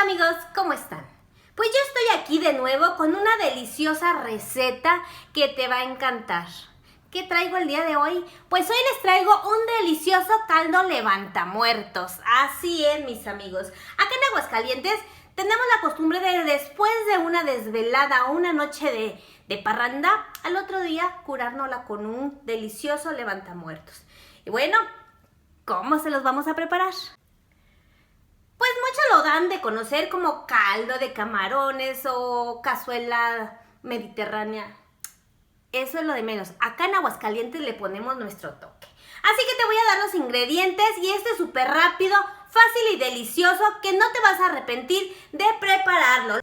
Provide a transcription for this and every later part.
amigos, ¿cómo están? Pues yo estoy aquí de nuevo con una deliciosa receta que te va a encantar. ¿Qué traigo el día de hoy? Pues hoy les traigo un delicioso caldo levantamuertos. Así es, mis amigos. Acá en Aguascalientes tenemos la costumbre de después de una desvelada o una noche de parranda, al otro día curárnosla con un delicioso levantamuertos. Y bueno, ¿cómo se los vamos a preparar? Pues muchos lo dan de conocer como caldo de camarones o cazuela mediterránea. Eso es lo de menos. Acá en Aguascalientes le ponemos nuestro toque. Así que te voy a dar los ingredientes y este es súper rápido, fácil y delicioso que no te vas a arrepentir de prepararlo.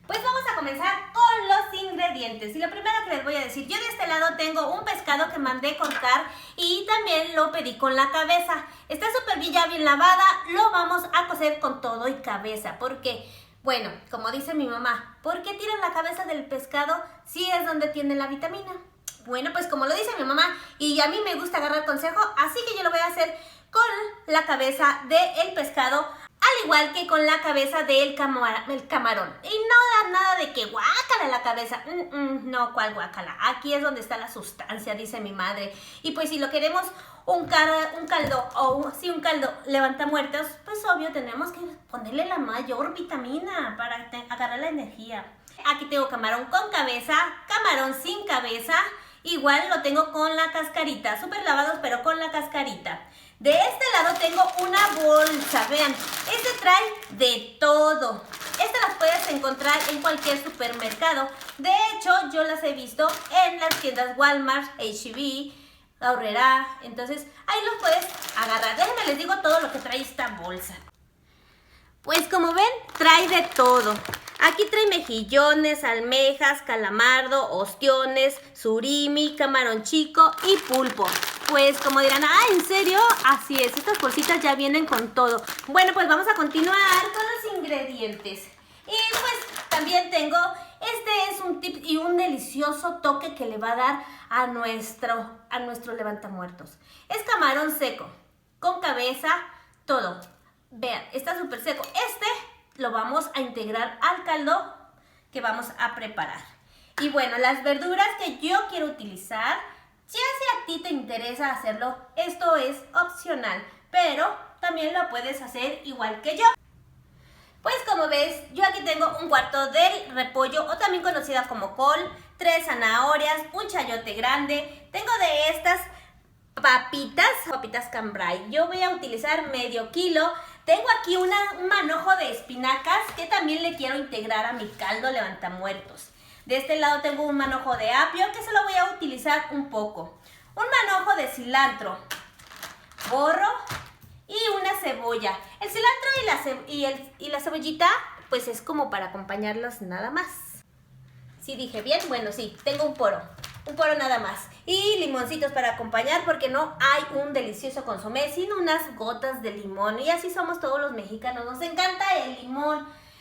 Pues vamos a comenzar con los ingredientes. Y lo primero que les voy a decir, yo de este lado tengo un pescado que mandé cortar y también lo pedí con la cabeza. Está súper bien lavada, lo vamos a cocer con todo y cabeza. Porque, bueno, como dice mi mamá, ¿por qué tiran la cabeza del pescado si es donde tiene la vitamina? Bueno, pues como lo dice mi mamá y a mí me gusta agarrar consejo, así que yo lo voy a hacer con la cabeza del pescado, al igual que con la cabeza del camarón. Y no da nada de que guácala la cabeza. No, ¿cuál guácala? Aquí es donde está la sustancia, dice mi madre. Y pues si lo queremos un caldo o un caldo levantamuertos, pues obvio tenemos que ponerle la mayor vitamina para agarrar la energía. Aquí tengo camarón con cabeza, camarón sin cabeza. Igual lo tengo con la cascarita, súper lavados pero con la cascarita. De este lado tengo una bolsa, vean, este trae de todo. Estas las puedes encontrar en cualquier supermercado. De hecho, yo las he visto en las tiendas Walmart, H-E-B, Aurrera. Entonces, ahí los puedes agarrar. Déjenme les digo todo lo que trae esta bolsa. Pues como ven, trae de todo. Aquí trae mejillones, almejas, calamardo, ostiones, surimi, camarón chico y pulpo. Pues como dirán, ¿en serio? Así es, estas bolsitas ya vienen con todo. Bueno, pues vamos a continuar con los ingredientes. Y pues también tengo, este es un tip y un delicioso toque que le va a dar a nuestro levantamuertos. Es camarón seco, con cabeza, todo. Vean, está súper seco. Este lo vamos a integrar al caldo que vamos a preparar. Y bueno, las verduras que yo quiero utilizar, ya si a ti te interesa hacerlo, esto es opcional, pero también lo puedes hacer igual que yo. Pues como ves, yo aquí tengo un cuarto del repollo, o también conocida como col, 3 zanahorias, un chayote grande, tengo de estas papitas cambray. Yo voy a utilizar medio kilo. Tengo aquí un manojo de espinacas que también le quiero integrar a mi caldo levantamuertos. De este lado tengo un manojo de apio que se lo voy a utilizar un poco. Un manojo de cilantro, borro y una cebolla. El cilantro y la cebollita pues es como para acompañarlos nada más. ¿Sí dije bien? Bueno, sí, tengo un poro nada más. Y limoncitos para acompañar porque no hay un delicioso consomé sin unas gotas de limón. Y así somos todos los mexicanos, nos encanta el limón.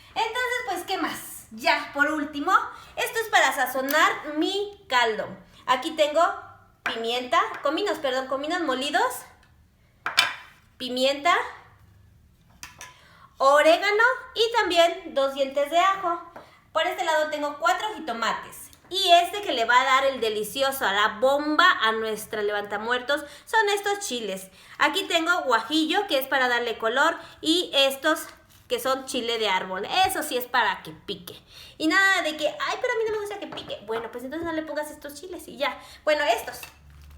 Entonces, pues, ¿qué más? Ya, por último, esto es para sazonar mi caldo. Aquí tengo cominos molidos, pimienta, orégano y también 2 dientes de ajo. Por este lado tengo 4 jitomates. Y este que le va a dar el delicioso, a la bomba a nuestra levantamuertos, son estos chiles. Aquí tengo guajillo, que es para darle color, y estos que son chile de árbol. Eso sí es para que pique. Y nada de que, pero a mí no me gusta que pique. Bueno, pues entonces no le pongas estos chiles y ya. Bueno,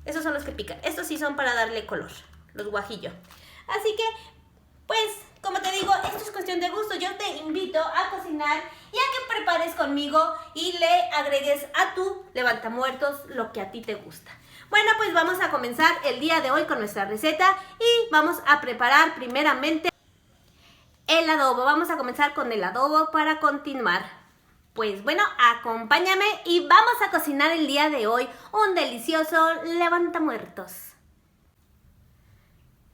esos son los que pican. Estos sí son para darle color, los guajillo. Así que, pues, como te digo, esto es cuestión de gusto. Yo te invito a cocinar y a que prepares conmigo y le agregues a tu levantamuertos lo que a ti te gusta. Bueno, pues vamos a comenzar el día de hoy con nuestra receta y vamos a preparar primeramente el adobo. Vamos a comenzar con el adobo para continuar. Pues bueno, acompáñame y vamos a cocinar el día de hoy un delicioso levantamuertos.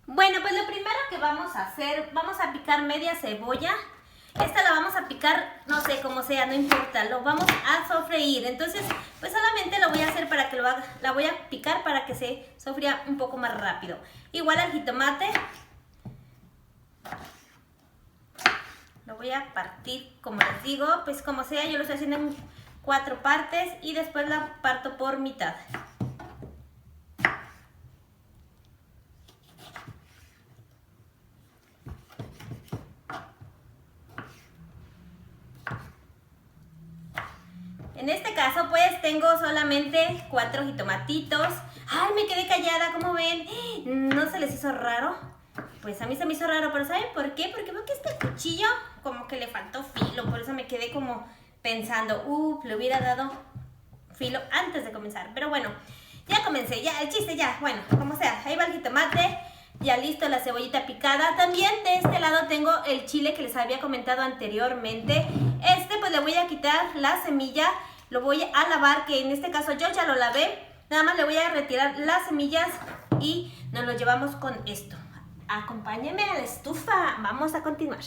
Bueno, pues lo primero que vamos a hacer, vamos a picar media cebolla. Esta la vamos a picar, no sé, como sea, no importa, lo vamos a sofreír. Entonces, pues solamente lo voy a hacer para que lo haga, la voy a picar para que se sofría un poco más rápido. Igual al jitomate, Lo voy a partir, como les digo, pues como sea, yo lo estoy haciendo en 4 partes y después la parto por mitad. En este caso pues tengo solamente 4 jitomatitos. ¡Ay, me quedé callada! ¿Cómo ven? ¿No se les hizo raro? Pues a mí se me hizo raro, pero ¿saben por qué? Porque veo que este cuchillo como que le faltó filo, por eso me quedé como pensando, le hubiera dado filo antes de comenzar. Pero bueno, ya comencé, ya, el chiste ya, bueno, como sea, ahí va el jitomate, ya listo la cebollita picada. También de este lado tengo el chile que les había comentado anteriormente. Pues le voy a quitar la semilla, lo voy a lavar, que en este caso yo ya lo lavé. Nada más le voy a retirar las semillas y nos lo llevamos con esto. Acompáñenme a la estufa, vamos a continuar.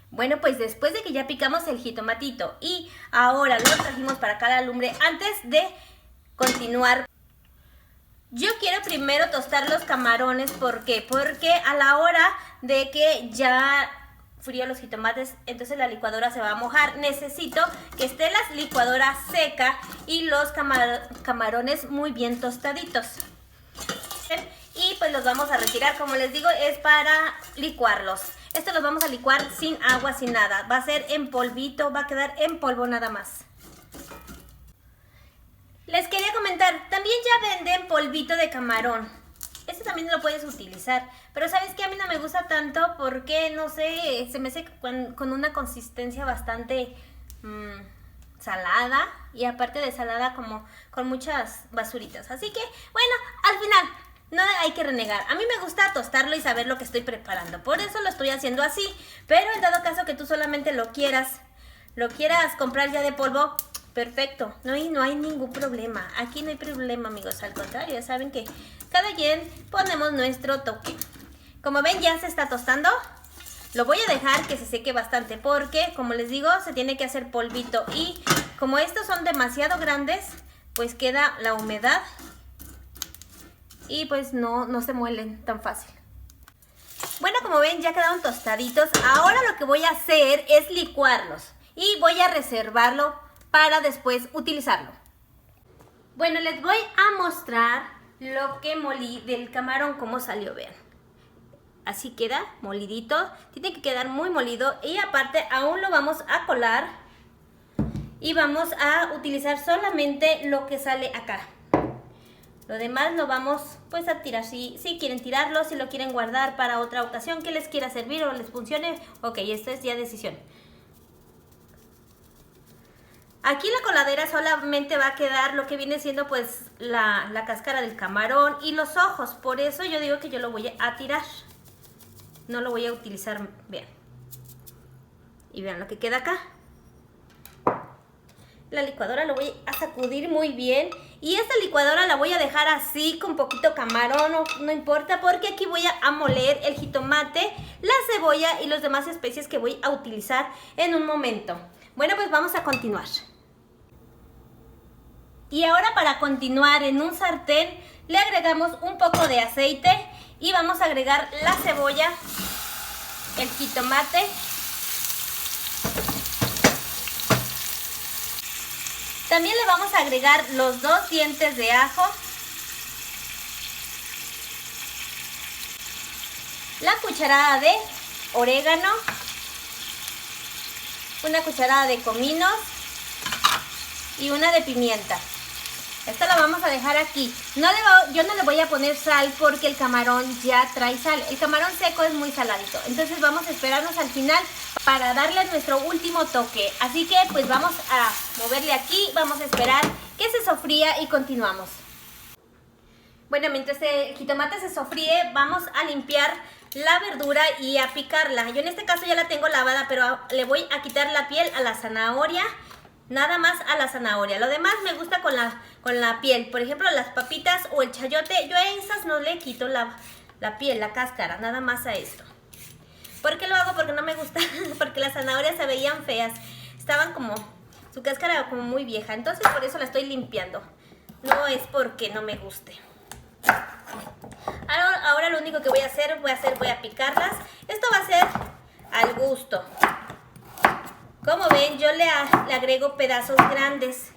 Bueno, pues después de que ya picamos el jitomatito y ahora lo trajimos para acá a la lumbre, antes de continuar, yo quiero primero tostar los camarones. ¿Por qué? Porque a la hora de que ya frío los jitomates, entonces la licuadora se va a mojar. Necesito que esté la licuadora seca y los camarones muy bien tostaditos. Y pues los vamos a retirar, como les digo, es para licuarlos. Estos los vamos a licuar sin agua, sin nada. Va a ser en polvito, va a quedar en polvo nada más. Les quería comentar, también ya venden polvito de camarón. Este también lo puedes utilizar, pero ¿sabes qué? A mí no me gusta tanto porque, no sé, se me hace con una consistencia bastante salada, y aparte de salada como con muchas basuritas. Así que, bueno, al final no hay que renegar. A mí me gusta tostarlo y saber lo que estoy preparando, por eso lo estoy haciendo así. Pero en dado caso que tú solamente lo quieras comprar ya de polvo, perfecto, no hay ningún problema. Aquí no hay problema, amigos, al contrario, saben que cada quien ponemos nuestro toque. Como ven, ya se está tostando. Lo voy a dejar que se seque bastante porque, como les digo, se tiene que hacer polvito. Y como estos son demasiado grandes, pues queda la humedad y pues no se muelen tan fácil. Bueno, como ven, ya quedaron tostaditos. Ahora lo que voy a hacer es licuarlos y voy a reservarlo para después utilizarlo. Bueno, les voy a mostrar lo que molí del camarón, cómo salió, vean. Así queda, molidito, tiene que quedar muy molido y aparte aún lo vamos a colar y vamos a utilizar solamente lo que sale acá. Lo demás lo vamos pues a tirar, si quieren tirarlo, si lo quieren guardar para otra ocasión que les quiera servir o les funcione, ok, esto es ya decisión. Aquí la coladera solamente va a quedar lo que viene siendo pues la cáscara del camarón y los ojos. Por eso yo digo que yo lo voy a tirar. No lo voy a utilizar, vean. Y vean lo que queda acá. La licuadora lo voy a sacudir muy bien. Y esta licuadora la voy a dejar así con poquito camarón, no importa, porque aquí voy a moler el jitomate, la cebolla y los demás especies que voy a utilizar en un momento. Bueno, pues vamos a continuar. Y ahora, para continuar, en un sartén le agregamos un poco de aceite y vamos a agregar la cebolla, el jitomate, también le vamos a agregar los 2 dientes de ajo, la cucharada de orégano, una cucharada de cominos y una de pimienta. Esta la vamos a dejar aquí. Yo no le voy a poner sal porque el camarón ya trae sal. El camarón seco es muy saladito. Entonces vamos a esperarnos al final para darle nuestro último toque. Así que pues vamos a moverle aquí, vamos a esperar que se sofría y continuamos. Bueno, mientras el jitomate se sofríe, vamos a limpiar la verdura y a picarla. Yo en este caso ya la tengo lavada, pero le voy a quitar la piel a la zanahoria. Nada más a la zanahoria. Lo demás me gusta con la piel. Por ejemplo, las papitas o el chayote, yo a esas no le quito la piel, la cáscara, nada más a esto. ¿Por qué lo hago? Porque no me gusta, porque las zanahorias se veían feas. Estaban como, su cáscara como muy vieja. Entonces por eso la estoy limpiando. No es porque no me guste. Ahora lo único que voy a hacer, voy a picarlas. Esto va a ser al gusto. Como ven, yo le agrego pedazos grandes.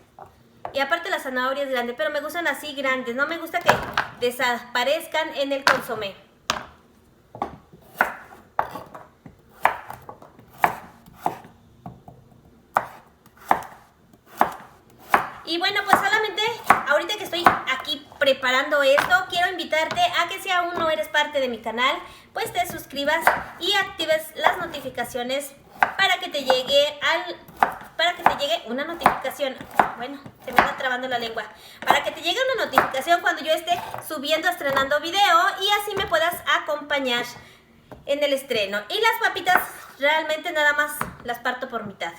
Y aparte la zanahoria es grande, pero me gustan así grandes. No me gusta que desaparezcan en el consomé. Y bueno, pues solamente ahorita que estoy aquí preparando esto, quiero invitarte a que si aún no eres parte de mi canal, pues te suscribas y actives las notificaciones para que te llegue una notificación. Bueno, se me está trabando la lengua. Para que te llegue una notificación cuando yo esté subiendo, estrenando video y así me puedas acompañar en el estreno. Y las papitas realmente nada más las parto por mitad.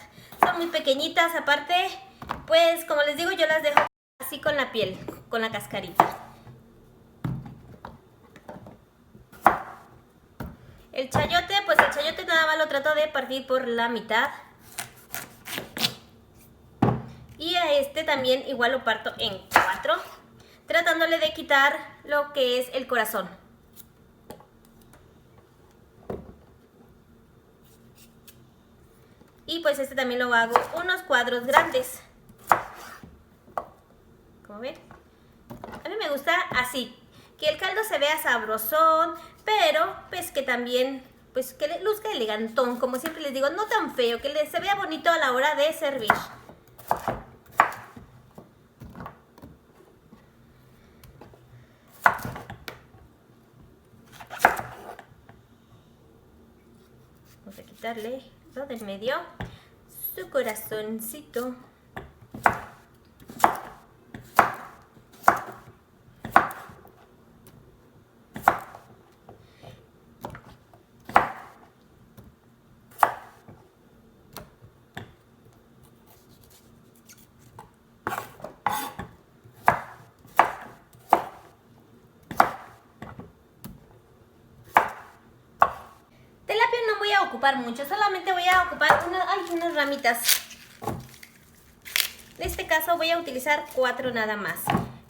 Son muy pequeñitas, aparte, pues como les digo, yo las dejo así con la piel, con la cascarita. El chayote, pues el chayote nada más lo trato de partir por la mitad. Y a este también igual lo parto en 4, tratándole de quitar lo que es el corazón. Y pues este también lo hago unos cuadros grandes. Como ven, a mí me gusta así, que el caldo se vea sabrosón, pero pues que también, pues que le luzca elegantón, como siempre les digo, no tan feo, que se vea bonito a la hora de servir. Vamos a quitarle lo del medio, su corazoncito. Ocupar mucho, solamente voy a ocupar unas ramitas. En este caso voy a utilizar 4 nada más.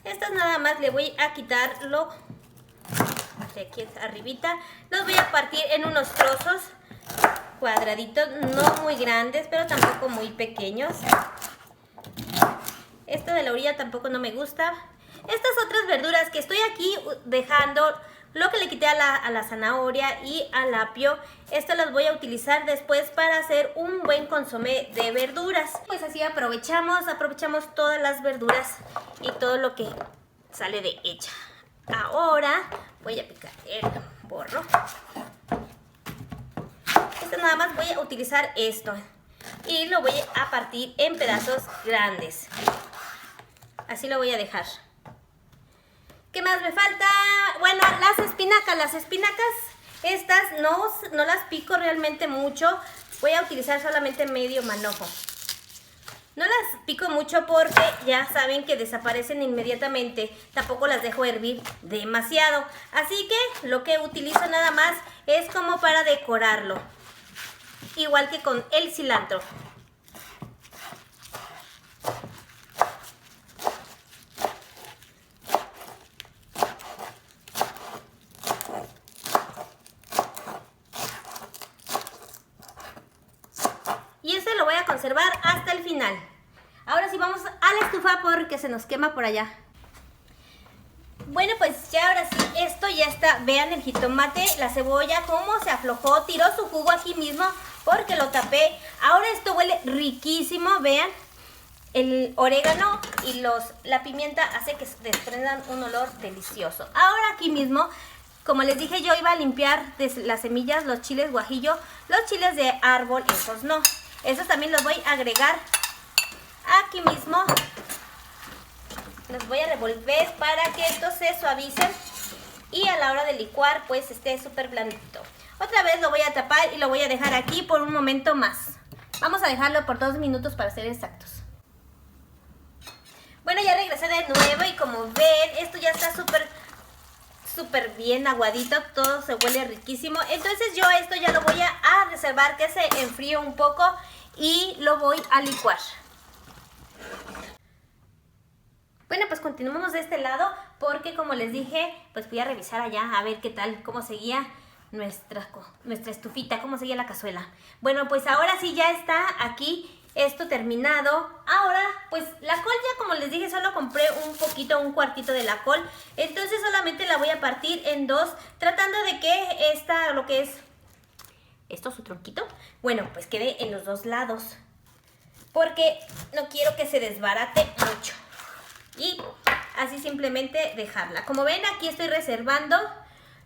Estas nada más le voy a quitar lo de aquí arribita. Los voy a partir en unos trozos cuadraditos, no muy grandes, pero tampoco muy pequeños. Esto de la orilla tampoco no me gusta. Estas otras verduras que estoy aquí dejando, lo que le quité a la zanahoria y al apio, esto las voy a utilizar después para hacer un buen consomé de verduras. Pues así aprovechamos todas las verduras y todo lo que sale de hecha. Ahora voy a picar el borro. Nada más voy a utilizar esto y lo voy a partir en pedazos grandes. Así lo voy a dejar. ¿Qué más me falta? Bueno, las espinacas, estas no las pico realmente mucho. Voy a utilizar solamente medio manojo. No las pico mucho porque ya saben que desaparecen inmediatamente. Tampoco las dejo hervir demasiado. Así que lo que utilizo nada más es como para decorarlo. Igual que con el cilantro. Y este lo voy a conservar hasta el final. Ahora sí vamos a la estufa porque se nos quema por allá. Bueno, pues ya ahora sí, esto ya está. Vean el jitomate, la cebolla, cómo se aflojó, tiró su jugo aquí mismo porque lo tapé. Ahora esto huele riquísimo, vean. El orégano y la pimienta hace que se desprendan un olor delicioso. Ahora aquí mismo, como les dije, yo iba a limpiar las semillas, los chiles guajillo, los chiles de árbol, esos no. Esos también los voy a agregar aquí mismo. Los voy a revolver para que estos se suavicen y a la hora de licuar pues esté súper blandito. Otra vez lo voy a tapar y lo voy a dejar aquí por un momento más. Vamos a dejarlo por 2 minutos para ser exactos. Bueno, ya regresé de nuevo y como ven, esto ya está súper bien aguadito, todo se huele riquísimo. Entonces yo esto ya lo voy a reservar que se enfríe un poco y lo voy a licuar. Bueno, pues continuamos de este lado porque como les dije, pues fui a revisar allá a ver qué tal, cómo seguía nuestra estufita, ¿cómo se llama la cazuela? Bueno, pues ahora sí ya está aquí esto terminado. Ahora, pues la col ya, como les dije, solo compré un cuartito de la col. Entonces solamente la voy a partir en dos, tratando de que lo que es esto, su tronquito, bueno, pues quede en los dos lados, porque no quiero que se desbarate mucho. Y así simplemente dejarla. Como ven, aquí estoy reservando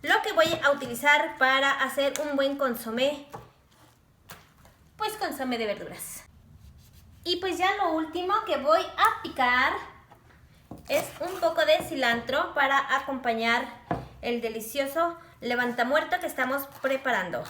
lo que voy a utilizar para hacer un buen consomé, pues consomé de verduras. Y pues ya lo último que voy a picar es un poco de cilantro para acompañar el delicioso levantamuerto que estamos preparando.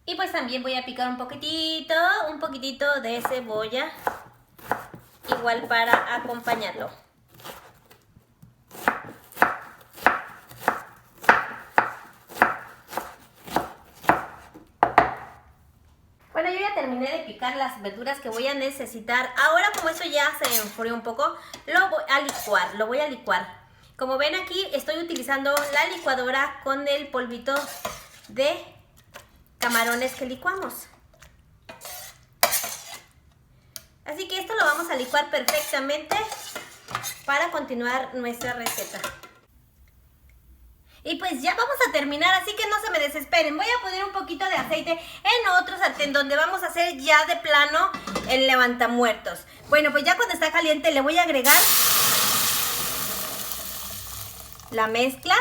Y pues también voy a picar un poquitito de cebolla, igual para acompañarlo. Bueno, yo ya terminé de picar las verduras que voy a necesitar. Ahora, como esto ya se enfrió un poco, lo voy a licuar. Como ven aquí, estoy utilizando la licuadora con el polvito de camarones que licuamos. Así que esto lo vamos a licuar perfectamente para continuar nuestra receta. Y pues ya vamos a terminar, así que no se me desesperen. Voy a poner un poquito de aceite en otro sartén donde vamos a hacer ya de plano el levantamuertos. Bueno, pues ya cuando está caliente le voy a agregar la mezcla,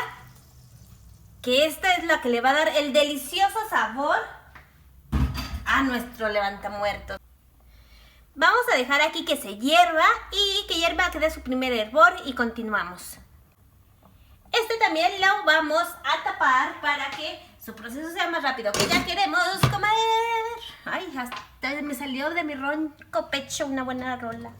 que esta es la que le va a dar el delicioso sabor a nuestro levantamuertos. Vamos a dejar aquí que se hierva y que dé su primer hervor y continuamos. Este también lo vamos a tapar para que su proceso sea más rápido, que ya queremos comer. Ay, hasta me salió de mi ronco pecho una buena rola.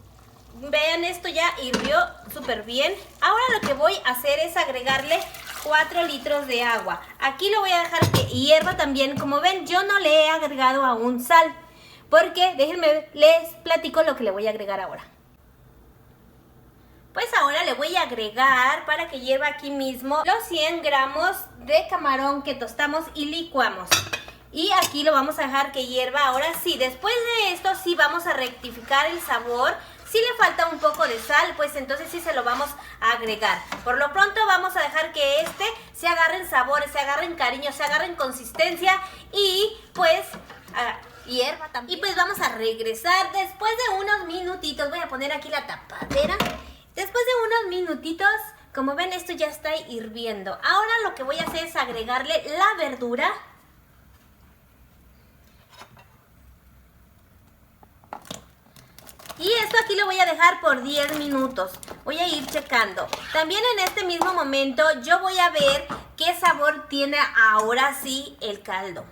Vean, esto ya hirvió súper bien. Ahora lo que voy a hacer es agregarle 4 litros de agua. Aquí lo voy a dejar que hierva también. Como ven, yo no le he agregado aún sal, porque déjenme, les platico lo que le voy a agregar ahora. Pues ahora le voy a agregar, para que hierva aquí mismo, los 100 gramos de camarón que tostamos y licuamos. Y aquí lo vamos a dejar que hierva. Ahora sí, después de esto sí vamos a rectificar el sabor. Si le falta un poco de sal, pues entonces sí se lo vamos a agregar. Por lo pronto vamos a dejar que se agarren sabores, se agarren cariño, se agarren consistencia y pues hierba también. Y pues vamos a regresar después de unos minutitos. Voy a poner aquí la tapadera. Después de unos minutitos, como ven, esto ya está hirviendo. Ahora lo que voy a hacer es agregarle la verdura. Y esto aquí lo voy a dejar por 10 minutos. Voy a ir checando. También en este mismo momento yo voy a ver qué sabor tiene ahora sí el caldo.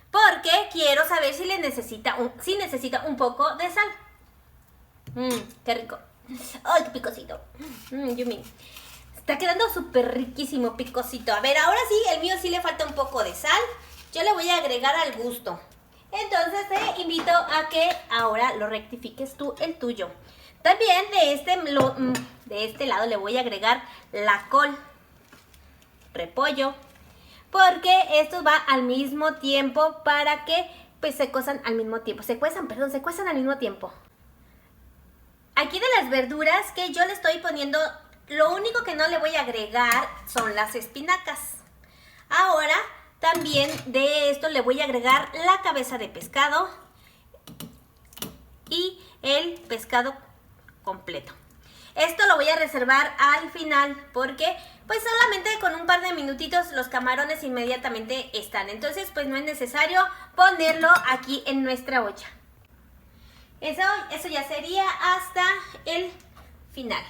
Porque quiero saber si necesita un poco de sal. Qué rico. Ay, qué picosito. Yumi. Está quedando súper riquísimo, picosito. A ver, ahora sí, el mío sí le falta un poco de sal. Yo le voy a agregar al gusto. Entonces te invito a que ahora lo rectifiques tú, el tuyo. También de este lado le voy a agregar la col, repollo, porque esto va al mismo tiempo para que pues se cuezan al mismo tiempo. Se cuezan al mismo tiempo. Aquí de las verduras que yo le estoy poniendo, lo único que no le voy a agregar son las espinacas. Ahora también de esto le voy a agregar la cabeza de pescado y el pescado completo. Esto lo voy a reservar al final porque pues solamente con un par de minutitos los camarones inmediatamente están. Entonces pues no es necesario ponerlo aquí en nuestra olla. Eso ya sería hasta el final.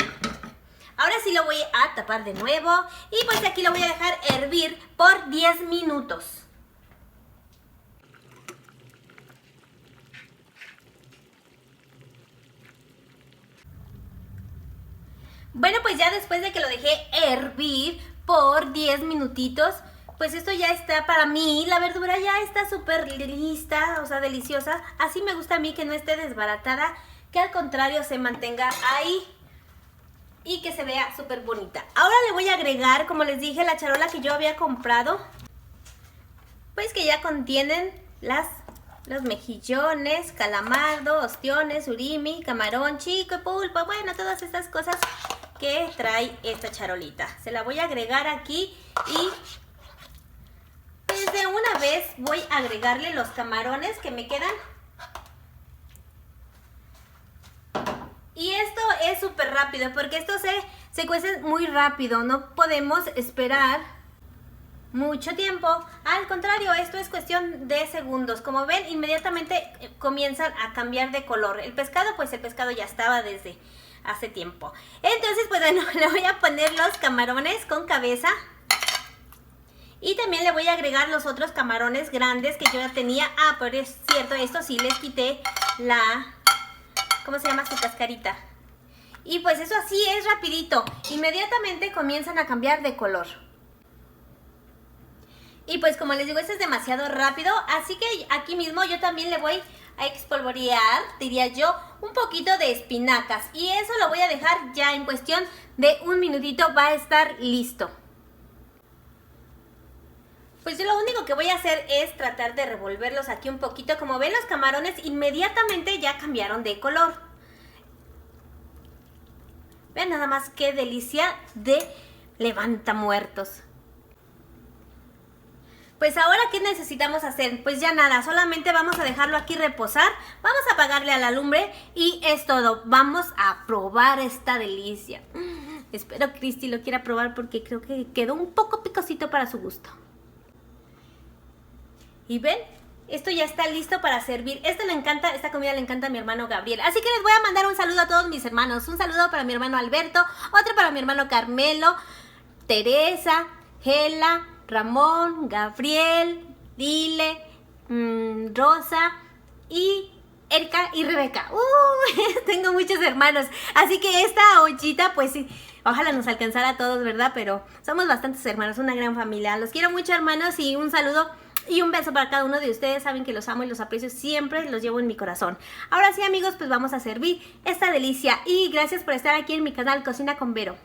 Ahora sí lo voy a tapar de nuevo y pues aquí lo voy a dejar hervir por 10 minutos. Bueno, pues ya después de que lo dejé hervir por 10 minutitos, pues esto ya está para mí, la verdura ya está súper lista, o sea, deliciosa. Así me gusta a mí, que no esté desbaratada, que al contrario se mantenga ahí y que se vea súper bonita. Ahora le voy a agregar, como les dije, la charola que yo había comprado, pues que ya contienen los mejillones, calamardo, ostiones, surimi, camarón chico, pulpo, bueno, todas estas cosas que trae esta charolita. Se la voy a agregar aquí y de una vez voy a agregarle los camarones que me quedan. Y esto es súper rápido porque esto se cuece muy rápido, no podemos esperar mucho tiempo. Al contrario, esto es cuestión de segundos. Como ven, inmediatamente comienzan a cambiar de color. El pescado, pues el pescado ya estaba desde hace tiempo. Entonces, pues bueno, le voy a poner los camarones con cabeza. Y también le voy a agregar los otros camarones grandes que yo ya tenía. Ah, pero es cierto, esto sí les quité ¿cómo se llama? Su cascarita. Y pues eso así es rapidito. Inmediatamente comienzan a cambiar de color. Y pues como les digo, esto es demasiado rápido. Así que aquí mismo yo también le voy a espolvorear, diría yo, un poquito de espinacas. Y eso lo voy a dejar ya en cuestión de un minutito. Va a estar listo. Pues yo lo único que voy a hacer es tratar de revolverlos aquí un poquito. Como ven, los camarones inmediatamente ya cambiaron de color. Vean nada más qué delicia de levantamuertos. Pues ahora, ¿qué necesitamos hacer? Pues ya nada, solamente vamos a dejarlo aquí reposar. Vamos a apagarle a la lumbre y es todo. Vamos a probar esta delicia. Espero que Cristi lo quiera probar porque creo que quedó un poco picosito para su gusto. Y ven, esto ya está listo para servir. Esta comida le encanta a mi hermano Gabriel. Así que les voy a mandar un saludo a todos mis hermanos. Un saludo para mi hermano Alberto, otro para mi hermano Carmelo, Teresa, Gela, Ramón, Gabriel, Dile, Rosa y Erika y Rebeca. Tengo muchos hermanos. Así que esta ollita, pues sí, ojalá nos alcanzara a todos, ¿verdad? Pero somos bastantes hermanos, una gran familia. Los quiero mucho, hermanos, y un saludo y un beso para cada uno de ustedes. Saben que los amo y los aprecio siempre, los llevo en mi corazón. Ahora sí, amigos, pues vamos a servir esta delicia. Y gracias por estar aquí en mi canal Cocina con Vero.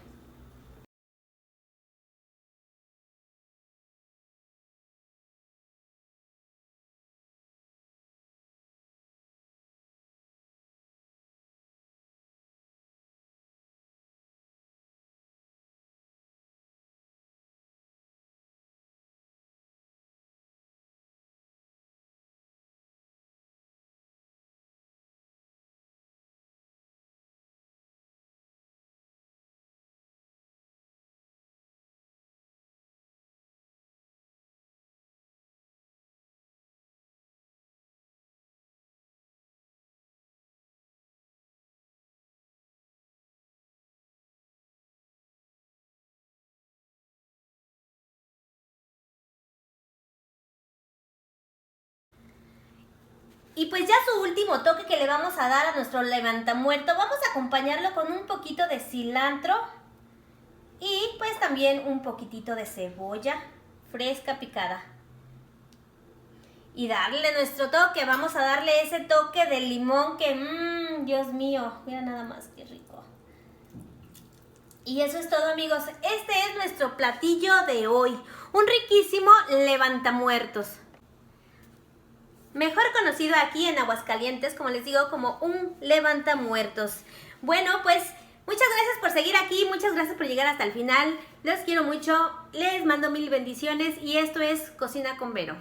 Y pues ya su último toque que le vamos a dar a nuestro levantamuerto, vamos a acompañarlo con un poquito de cilantro y pues también un poquitito de cebolla fresca picada. Y darle nuestro toque, vamos a darle ese toque de limón que, Dios mío, mira nada más qué rico. Y eso es todo, amigos, este es nuestro platillo de hoy, un riquísimo levantamuertos. Mejor conocido aquí en Aguascalientes, como les digo, como un levantamuertos. Bueno, pues muchas gracias por seguir aquí, muchas gracias por llegar hasta el final. Los quiero mucho, les mando mil bendiciones y esto es Cocina con Vero.